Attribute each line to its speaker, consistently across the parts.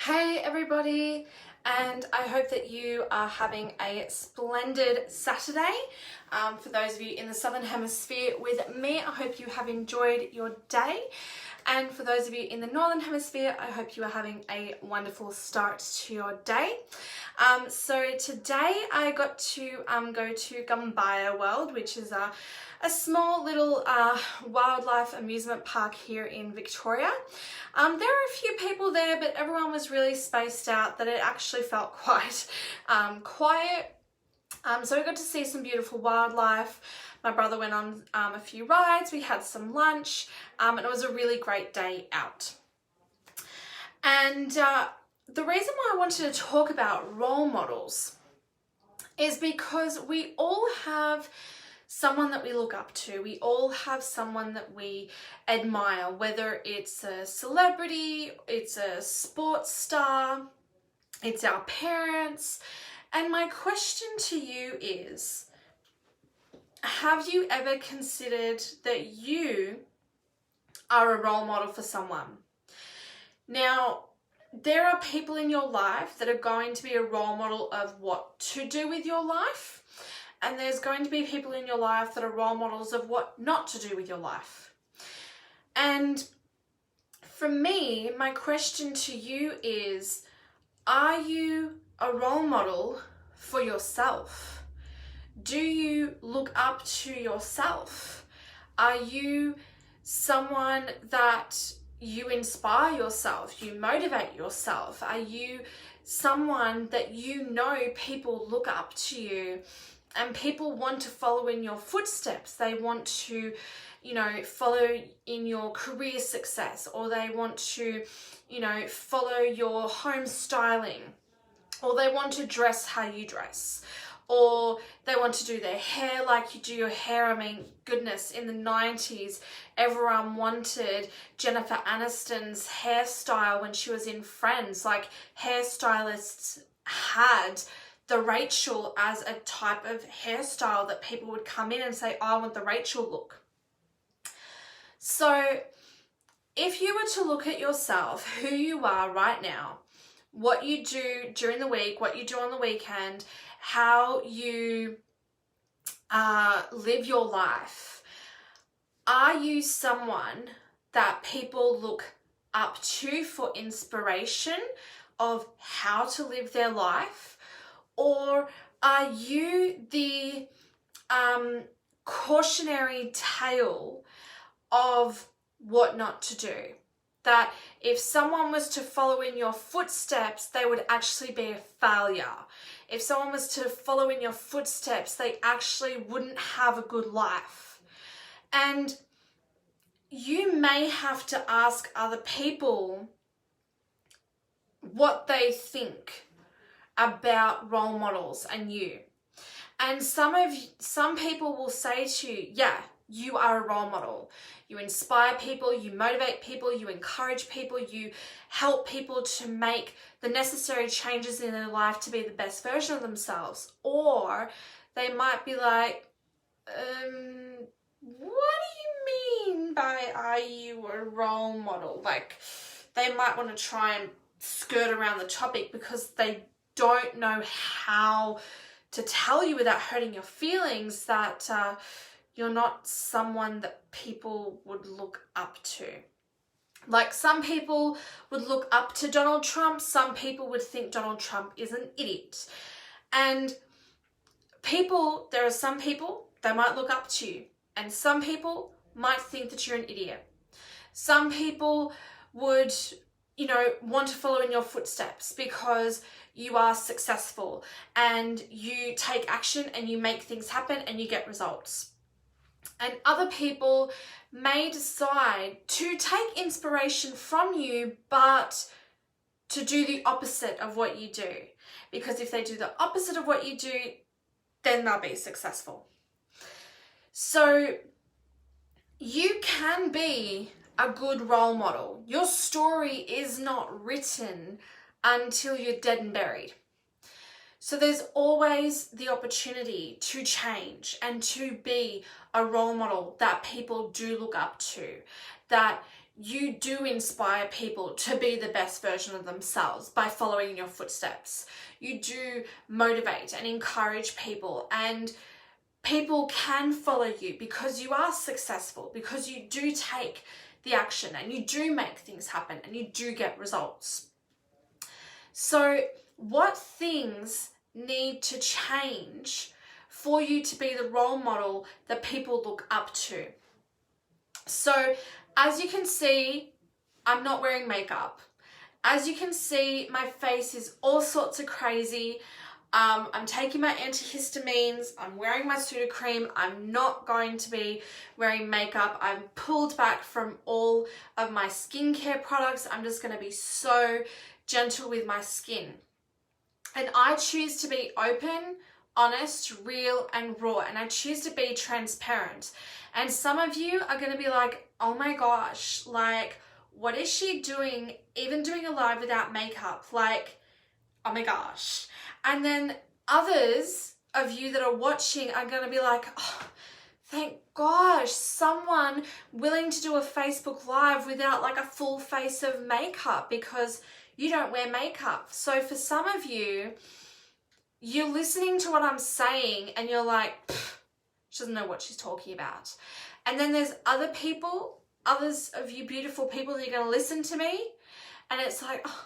Speaker 1: Hey everybody, and I hope that you are having a splendid Saturday. For those of you in the Southern Hemisphere with me, I hope you have enjoyed your day. And for those of you in the Northern Hemisphere, I hope you are having a wonderful start to your day. So today I got to go to Gumbaya World, which is a small little wildlife amusement park here in Victoria. There are a few people there, but everyone was really spaced out that it actually felt quite quiet. So we got to see some beautiful wildlife. My brother went on a few rides, we had some lunch, and it was a really great day out. And the reason why I wanted to talk about role models is because we all have someone that we look up to. We all have someone that we admire, whether it's a celebrity, it's a sports star, it's our parents. And my question to you is, have you ever considered that you are a role model for someone? Now, there are people in your life that are going to be a role model of what to do with your life. And there's going to be people in your life that are role models of what not to do with your life. And for me, my question to you is, are you a role model for yourself? Do you look up to yourself? Are you someone that you inspire yourself, you motivate yourself? Are you someone that you know people look up to you and people want to follow in your footsteps? They want to, follow in your career success, or they want to, follow your home styling, or they want to dress how you dress, or they want to do their hair like you do your hair. I mean, goodness, in the 90s, everyone wanted Jennifer Aniston's hairstyle when she was in Friends. Like, hairstylists had the Rachel as a type of hairstyle that people would come in and say, oh, I want the Rachel look. So if you were to look at yourself, who you are right now, what you do during the week, what you do on the weekend, how you live your life, are you someone that people look up to for inspiration of how to live their life? Or are you the cautionary tale of what not to do? That if someone was to follow in your footsteps, they would actually be a failure. If someone was to follow in your footsteps, they actually wouldn't have a good life. And you may have to ask other people what they think about role models and you. And some people will say to you, yeah, you are a role model. You inspire people, you motivate people, you encourage people, you help people to make the necessary changes in their life to be the best version of themselves. Or they might be like, what do you mean by are you a role model? Like, they might want to try and skirt around the topic because they don't know how to tell you without hurting your feelings that you're not someone that people would look up to. Like, some people would look up to Donald Trump, some people would think Donald Trump is an idiot. And there are some people that might look up to you, and some people might think that you're an idiot. Some people would, want to follow in your footsteps because you are successful and you take action and you make things happen and you get results. And other people may decide to take inspiration from you, but to do the opposite of what you do. Because if they do the opposite of what you do, then they'll be successful. So you can be a good role model. Your story is not written until you're dead and buried. So there's always the opportunity to change and to be a role model that people do look up to, that you do inspire people to be the best version of themselves by following in your footsteps. You do motivate and encourage people, and people can follow you because you are successful, because you do take the action and you do make things happen and you do get results. So what things need to change for you to be the role model that people look up to? So as you can see, I'm not wearing makeup. As you can see, my face is all sorts of crazy. I'm taking my antihistamines, I'm wearing my Sudocrem, I'm not going to be wearing makeup. I'm pulled back from all of my skincare products. I'm just going to be so gentle with my skin. And I choose to be open, honest, real, and raw. And I choose to be transparent. And some of you are going to be like, oh my gosh, like, what is she doing? Even doing a live without makeup? Like, oh my gosh. And then others of you that are watching are going to be like, oh, thank gosh, someone willing to do a Facebook Live without like a full face of makeup, because you don't wear makeup. So for some of you, you're listening to what I'm saying and you're like, she doesn't know what she's talking about. And then there's other people, others of you beautiful people, that are going to listen to me, and it's like, oh,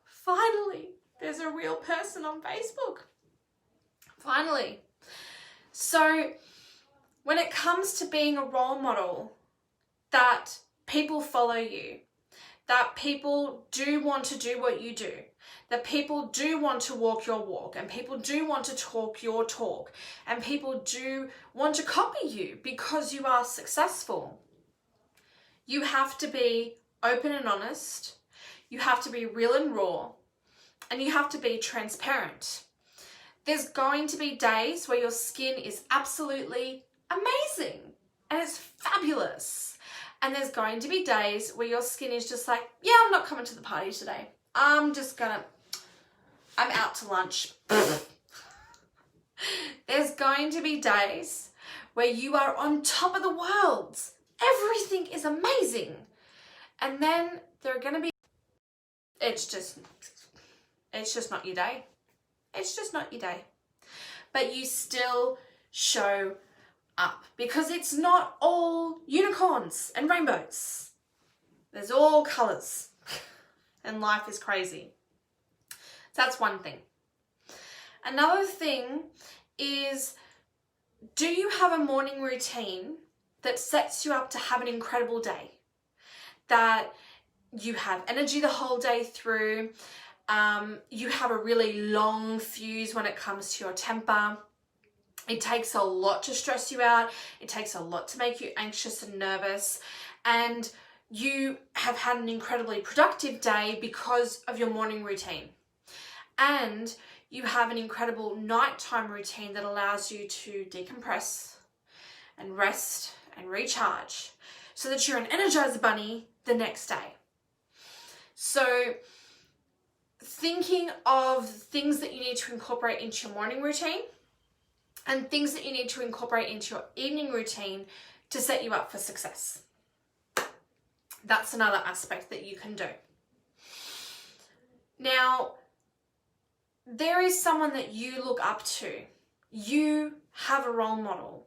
Speaker 1: finally, there's a real person on Facebook. Finally. So when it comes to being a role model, that people follow you, that people do want to do what you do, that people do want to walk your walk, and people do want to talk your talk, and people do want to copy you because you are successful. You have to be open and honest. You have to be real and raw. And you have to be transparent. There's going to be days where your skin is absolutely amazing and it's fabulous. And there's going to be days where your skin is just like, yeah, I'm not coming to the party today. I'm out to lunch. There's going to be days where you are on top of the world. Everything is amazing. And then there are going to be, it's just not your day. It's just not your day. But you still show up, because it's not all unicorns and rainbows. There's all colours. And life is crazy. That's one thing. Another thing is, do you have a morning routine that sets you up to have an incredible day? That you have energy the whole day through. You have a really long fuse when it comes to your temper. It takes a lot to stress you out. It takes a lot to make you anxious and nervous. And you have had an incredibly productive day because of your morning routine. And you have an incredible nighttime routine that allows you to decompress and rest and recharge so that you're an Energizer Bunny the next day. So thinking of things that you need to incorporate into your morning routine and things that you need to incorporate into your evening routine to set you up for success. That's another aspect that you can do. Now, there is someone that you look up to. You have a role model.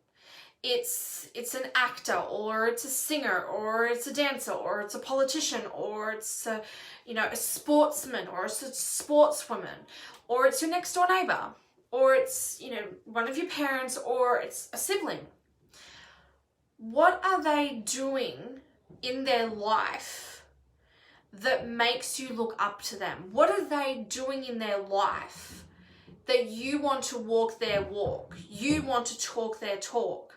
Speaker 1: It's an actor, or it's a singer, or it's a dancer, or it's a politician, or it's a sportsman, or it's a sportswoman, or it's your next door neighbor, or it's, one of your parents, or it's a sibling. What are they doing in their life that makes you look up to them? What are they doing in their life that you want to walk their walk? You want to talk their talk?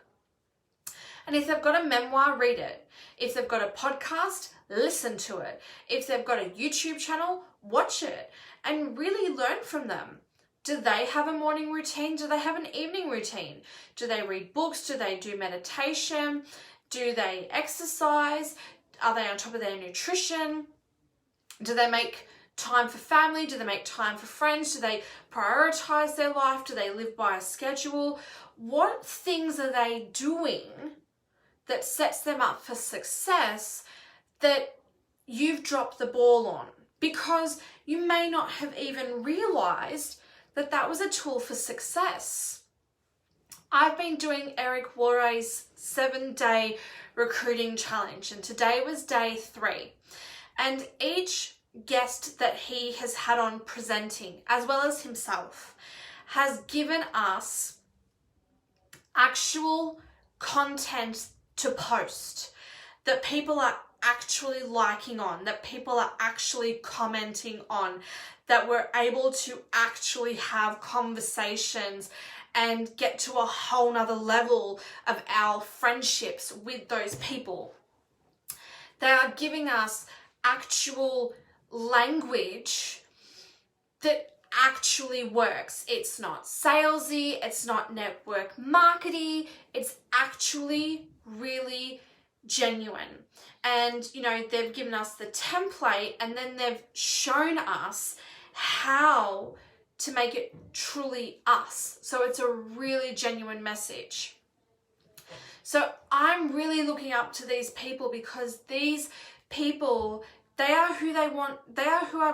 Speaker 1: And if they've got a memoir, read it. If they've got a podcast, listen to it. If they've got a YouTube channel, watch it and really learn from them. Do they have a morning routine? Do they have an evening routine? Do they read books? Do they do meditation? Do they exercise? Are they on top of their nutrition? Do they make time for family? Do they make time for friends? Do they prioritize their life? Do they live by a schedule? What things are they doing that sets them up for success that you've dropped the ball on, because you may not have even realized that that was a tool for success. I've been doing Eric Worre's 7-day recruiting challenge, and today was day 3. And each guest that he has had on presenting, as well as himself, has given us actual content to post that people are actually liking on, that people are actually commenting on, that we're able to actually have conversations and get to a whole nother level of our friendships with those people. They are giving us actual language that actually works. It's not salesy, it's not network marketing, it's actually really genuine. And they've given us the template, and then they've shown us how to make it truly us. So it's a really genuine message. So I'm really looking up to these people, because these people, they are who I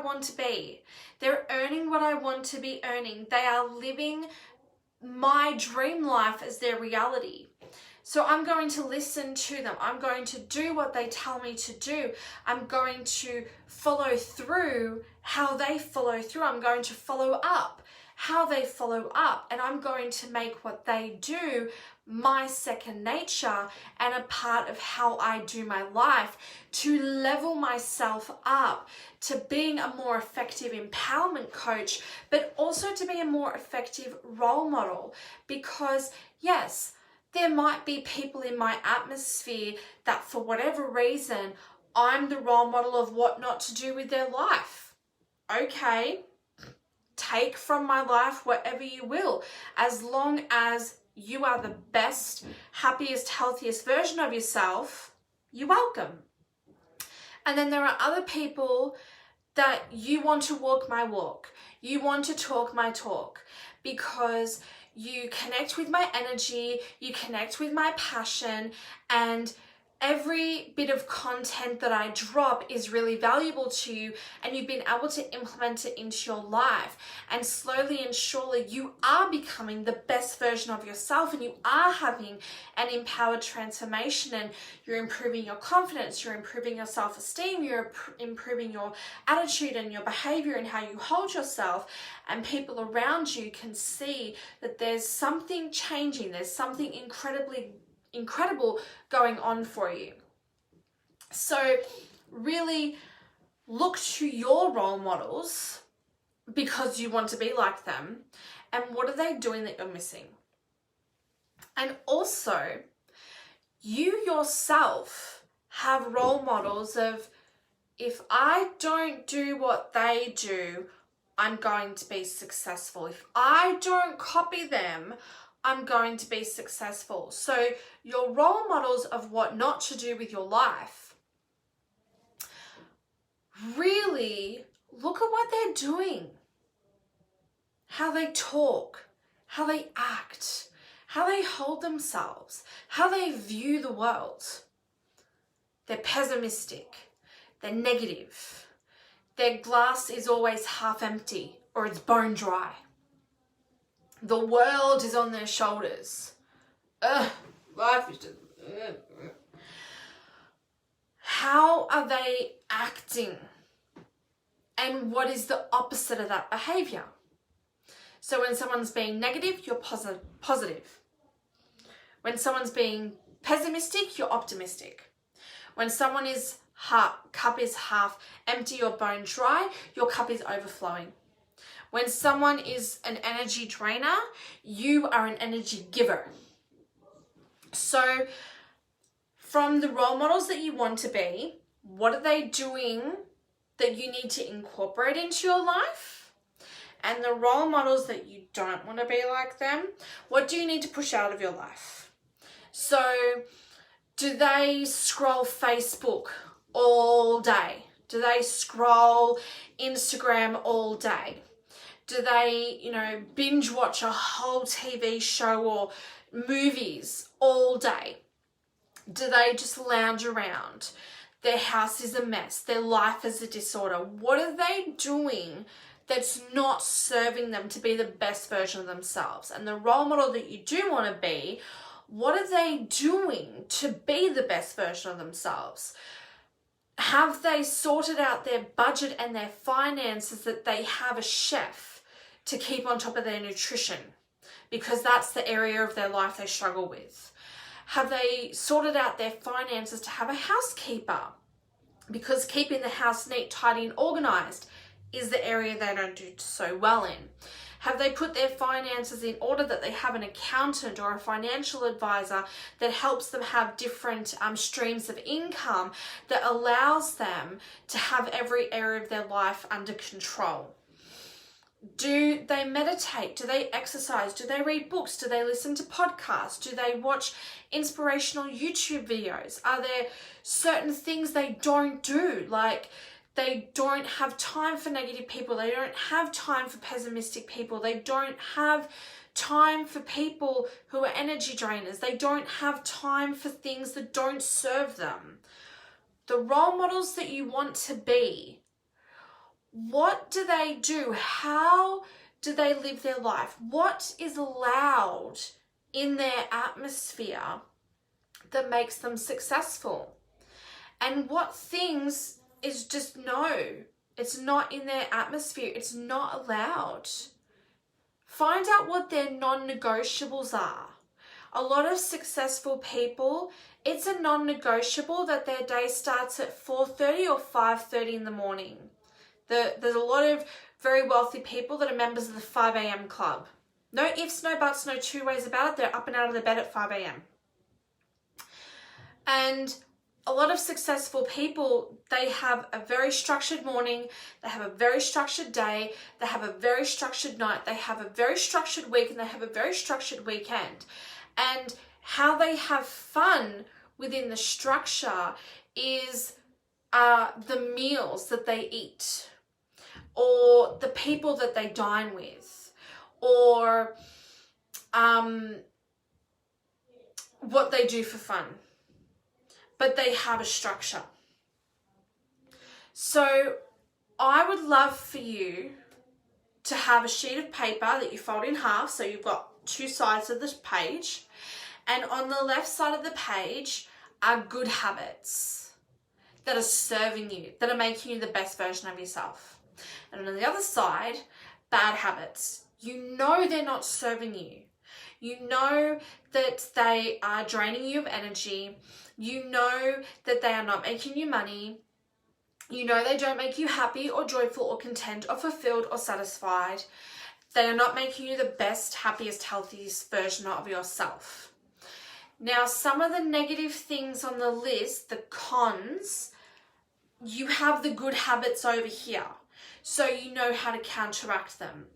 Speaker 1: want to be. They're earning what I want to be earning. They are living my dream life as their reality. So I'm going to listen to them. I'm going to do what they tell me to do. I'm going to follow through how they follow through. I'm going to follow up how they follow up. And I'm going to make what they do my second nature and a part of how I do my life, to level myself up to being a more effective empowerment coach, but also to be a more effective role model. Because yes, there might be people in my atmosphere that for whatever reason, I'm the role model of what not to do with their life. Okay, take from my life whatever you will, as long as you are the best, happiest, healthiest version of yourself, you're welcome. And then there are other people that you want to walk my walk. You want to talk my talk, because you connect with my energy, you connect with my passion, and every bit of content that I drop is really valuable to you, and you've been able to implement it into your life. And slowly and surely you are becoming the best version of yourself, and you are having an empowered transformation, and you're improving your confidence, you're improving your self-esteem, you're improving your attitude and your behavior and how you hold yourself, and people around you can see that there's something changing, there's something incredible going on for you. So really look to your role models, because you want to be like them, and what are they doing that you're missing? And also, you yourself have role models of, if I don't do what they do, I'm going to be successful. If I don't copy them, I'm going to be successful. So your role models of what not to do with your life, really look at what they're doing, how they talk, how they act, how they hold themselves, how they view the world. They're pessimistic, they're negative, their glass is always half empty or it's bone dry. The world is on their shoulders. Life is just... How are they acting? And what is the opposite of that behavior? So when someone's being negative, you're positive. When someone's being pessimistic, you're optimistic. When someone is cup is half empty or bone dry, your cup is overflowing. When someone is an energy drainer, you are an energy giver. So from the role models that you want to be, what are they doing that you need to incorporate into your life? And the role models that you don't want to be like them, what do you need to push out of your life? So do they scroll Facebook all day? Do they scroll Instagram all day? Do they, binge watch a whole TV show or movies all day? Do they just lounge around? their house is a mess, their life is a disorder. What are they doing that's not serving them to be the best version of themselves? And the role model that you do want to be, what are they doing to be the best version of themselves? Have they sorted out their budget and their finances, that they have a chef to keep on top of their nutrition? Because that's the area of their life they struggle with. Have they sorted out their finances to have a housekeeper? Because keeping the house neat, tidy and organised is the area they don't do so well in. Have they put their finances in order that they have an accountant or a financial advisor that helps them have different streams of income that allows them to have every area of their life under control? Do they meditate? Do they exercise? Do they read books? Do they listen to podcasts? Do they watch inspirational YouTube videos? Are there certain things they don't do? Like, they don't have time for negative people. They don't have time for pessimistic people. They don't have time for people who are energy drainers. They don't have time for things that don't serve them. The role models that you want to be, what do they do? How do they live their life? What is allowed in their atmosphere that makes them successful? And what things is just no, it's not in their atmosphere. It's not allowed. Find out what their non-negotiables are. A lot of successful people, it's a non-negotiable that their day starts at 4:30 or 5:30 in the morning. There's a lot of very wealthy people that are members of the 5 a.m. club. No ifs, no buts, no two ways about it. They're up and out of their bed at 5 a.m. And a lot of successful people, they have a very structured morning, they have a very structured day, they have a very structured night, they have a very structured week, and they have a very structured weekend. And how they have fun within the structure is the meals that they eat, or the people that they dine with, or what they do for fun. But they have a structure. So I would love for you to have a sheet of paper that you fold in half, so you've got two sides of this page, and on the left side of the page are good habits that are serving you, that are making you the best version of yourself. And on the other side, bad habits. You know they're not serving you. You know that they are draining you of energy. You know that they are not making you money. You know they don't make you happy or joyful or content or fulfilled or satisfied. They are not making you the best, happiest, healthiest version of yourself. Now, some of the negative things on the list, the cons, you have the good habits over here, so you know how to counteract them.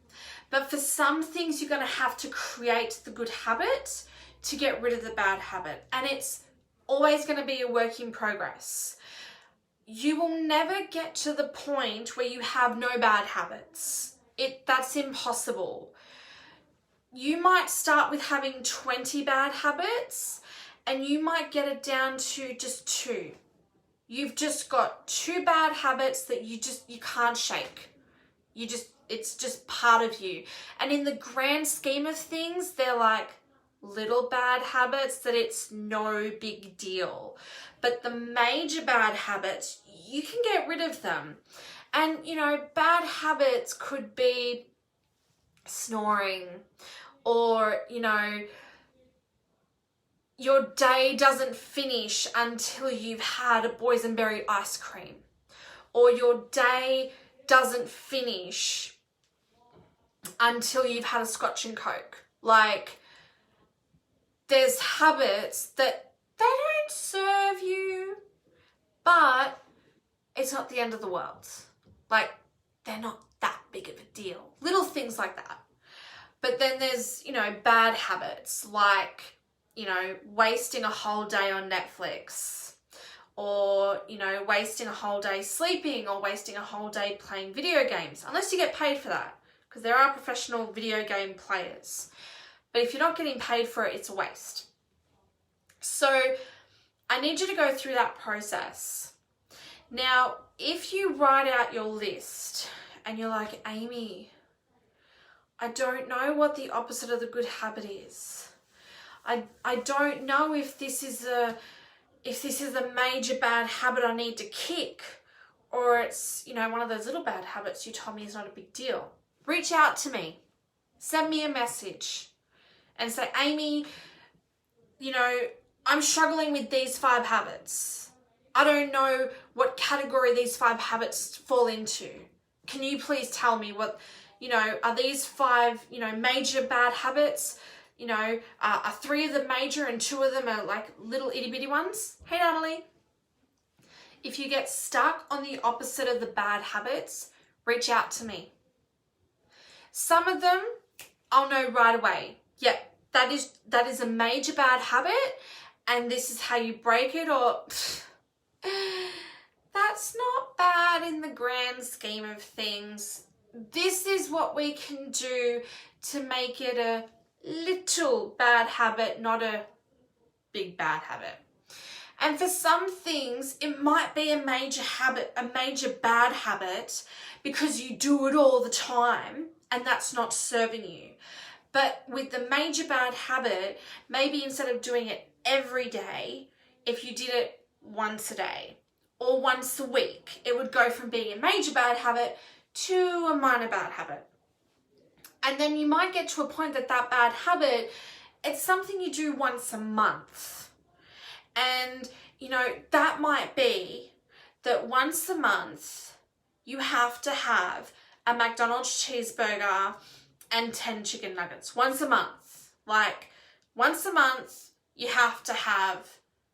Speaker 1: But for some things, you're going to have to create the good habit to get rid of the bad habit. And it's always going to be a work in progress. You will never get to the point where you have no bad habits. That's impossible. You might start with having 20 bad habits, and you might get it down to just 2. You've just got 2 bad habits that you can't shake. It's just part of you. And in the grand scheme of things, they're like little bad habits that it's no big deal. But the major bad habits, you can get rid of them. And, bad habits could be snoring, or, your day doesn't finish until you've had a boysenberry ice cream, or your day doesn't finish until you've had a Scotch and Coke. Like, there's habits that they don't serve you, but it's not the end of the world. Like, they're not that big of a deal. Little things like that. But then there's, bad habits like, wasting a whole day on Netflix, or, wasting a whole day sleeping, or wasting a whole day playing video games, unless you get paid for that, because there are professional video game players. But if you're not getting paid for it, it's a waste. So I need you to go through that process. Now, if you write out your list and you're like, Amy, I don't know what the opposite of the good habit is. I don't know if this is a major bad habit I need to kick, or it's, one of those little bad habits you told me is not a big deal. Reach out to me. Send me a message and say, Amy, I'm struggling with these 5 habits. I don't know what category these 5 habits fall into. Can you please tell me what, are these 5, major bad habits? Are 3 of them major and 2 of them are like little itty bitty ones? Hey, Natalie. If you get stuck on the opposite of the bad habits, reach out to me. Some of them I'll know right away. Yep, that is a major bad habit and this is how you break it, or that's not bad in the grand scheme of things. This is what we can do to make it a little bad habit, not a big bad habit. And for some things, it might be a major habit, a major bad habit, because you do it all the time and that's not serving you. But with the major bad habit, maybe instead of doing it every day, if you did it once a day or once a week, it would go from being a major bad habit to a minor bad habit. And then you might get to a point that bad habit, it's something you do once a month. And, that might be that once a month you have to have a McDonald's cheeseburger and 10 chicken nuggets. Once a month. Like, once a month you have to have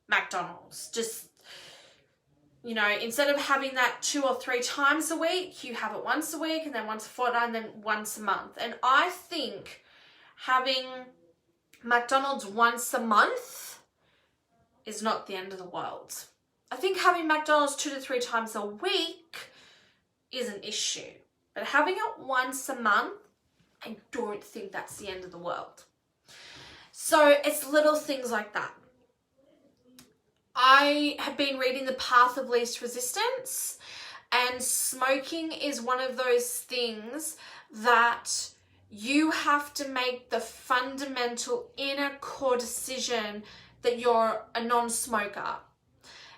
Speaker 1: McDonald's. Just, instead of having that 2 or 3 times a week, you have it once a week and then once a fortnight and then once a month. And I think having McDonald's once a month is not the end of the world. I think having McDonald's 2 to 3 times a week is an issue. But having it once a month, I don't think that's the end of the world. So it's little things like that. I have been reading The Path of Least Resistance, and smoking is one of those things that you have to make the fundamental inner core decision that you're a non-smoker.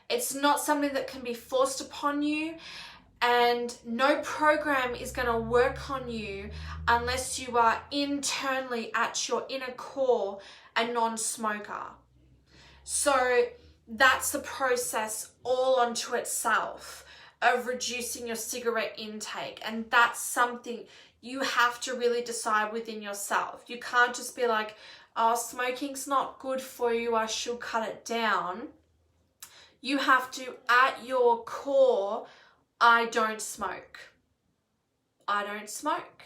Speaker 1: It's not something that can be forced upon you, and no program is going to work on you unless you are internally at your inner core a non-smoker. So that's the process all onto itself of reducing your cigarette intake, and that's something you have to really decide within yourself. You can't just be like, oh, smoking's not good for you, I should cut it down. You have to, at your core, I don't smoke. I don't smoke.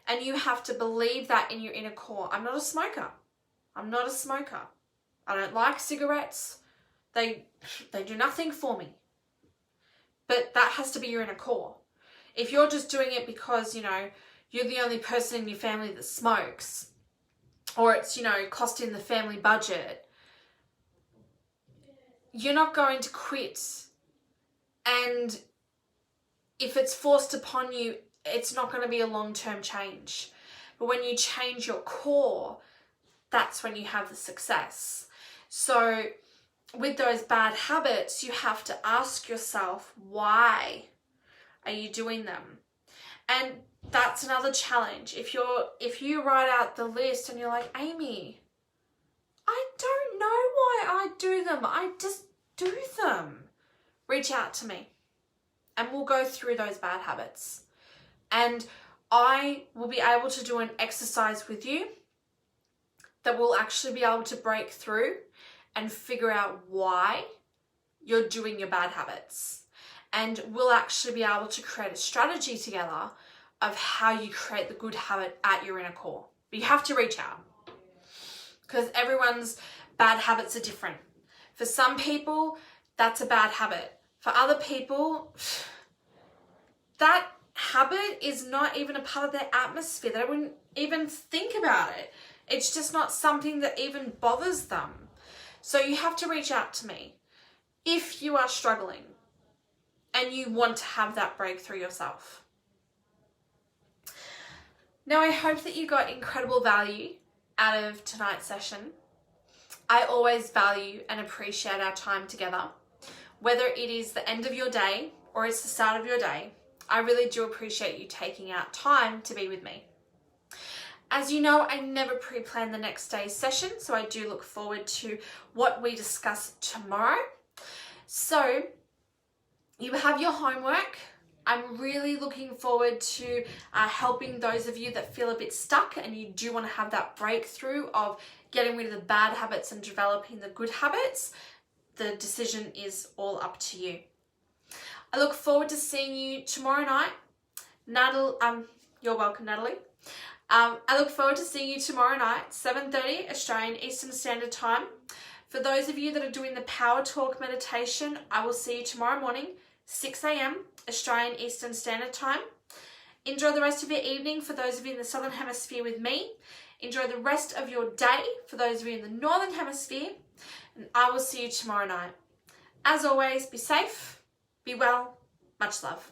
Speaker 1: And you have to believe that in your inner core. I'm not a smoker. I'm not a smoker. I don't like cigarettes. They do nothing for me. But that has to be your inner core. If you're just doing it because, you're the only person in your family that smokes, or it's, costing the family budget, you're not going to quit. And if it's forced upon you, it's not going to be a long-term change. But when you change your core, that's when you have the success. So with those bad habits, you have to ask yourself, why are you doing them? And that's another challenge. If you write out the list and you're like, Amy, I don't know why I do them. I just do them. Reach out to me and we'll go through those bad habits. And I will be able to do an exercise with you that will actually be able to break through and figure out why you're doing your bad habits. And we'll actually be able to create a strategy together of how you create the good habit at your inner core. But you have to reach out, because everyone's bad habits are different. For some people, that's a bad habit. For other people, that habit is not even a part of their atmosphere. They wouldn't even think about it. It's just not something that even bothers them. So you have to reach out to me if you are struggling. and you want to have that breakthrough yourself. Now, I hope that you got incredible value out of tonight's session. I always value and appreciate our time together. Whether it is the end of your day or it's the start of your day, I really do appreciate you taking out time to be with me. As you know, I never pre-plan the next day's session, so I do look forward to what we discuss tomorrow. So you have your homework. I'm really looking forward to helping those of you that feel a bit stuck and you do want to have that breakthrough of getting rid of the bad habits and developing the good habits. The decision is all up to you. I look forward to seeing you tomorrow night. You're welcome, Natalie. I look forward to seeing you tomorrow night, 7:30 Australian Eastern Standard Time. For those of you that are doing the Power Talk meditation, I will see you tomorrow morning, 6 a.m. Australian Eastern Standard Time. Enjoy the rest of your evening for those of you in the Southern Hemisphere with me. Enjoy the rest of your day for those of you in the Northern Hemisphere. And I will see you tomorrow night. As always, be safe, be well, much love.